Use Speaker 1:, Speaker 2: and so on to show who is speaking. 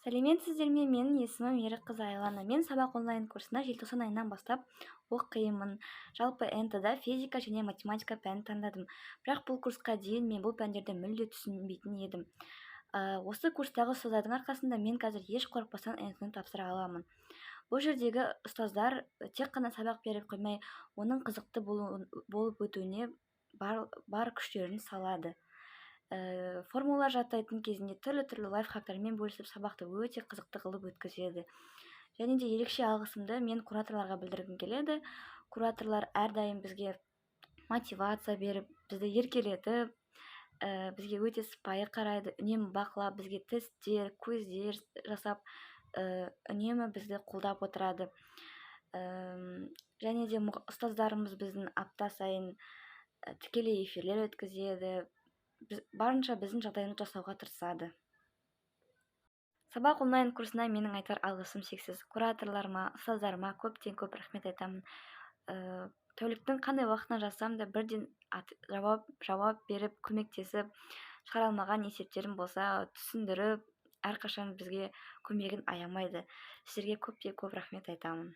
Speaker 1: сәлеметсіздер ме? Менің есімім Ерікқызы Айлана. Мен сабақ онлайн курсына желтоқсан айынан бастап оқимын. Жалпы НТ-да физика және математика пәнін таңдадым. Бірақ бұл курсқа дейін мен бұл пәндерді мүлде түсінбейтін едім. Осы курстағы ұстаздардың арқасында мен қазір еш қорықпастан НТ-ны тапсыра аламын. Бұл жердегі ұстаздар тек қана сабақ беріп қоймай, оның қызықты болып өтуіне бар күштерін салады. Формулалар жаттайтын кезінде түрлі лайфхактармен бөлісіп сабақты өте қызықты қылып өткізеді. Және де ерекше алғысымды мен кураторларға білдіргім келеді. Кураторлар әрдайым бізге мотивация беріп, бізді еркелетіп, бізге өте сыпайы қарайды, үнемі бақылап, бізге тесттер, квиздер жасап, үнемі бізді қолдап отырады. Және де ұстаздарымыз біздің апта сайын тікелей эфирлер өткізеді, барынша біздің жағдайымызды жасауға тырысады. Сабақ онлайн курсына менің айтар алғысым шексіз. Кураторларыма, ұстаздарыма көптен көп рахмет айтамын. Тәуліктің қандай уақытына жазсам да бірден жауап беріп, көмектесіп, шығара алмаған есептерім болса түсіндіріп, әрқашан бізге көмегін аямайды. Сіздерге көп рахмет айтамын.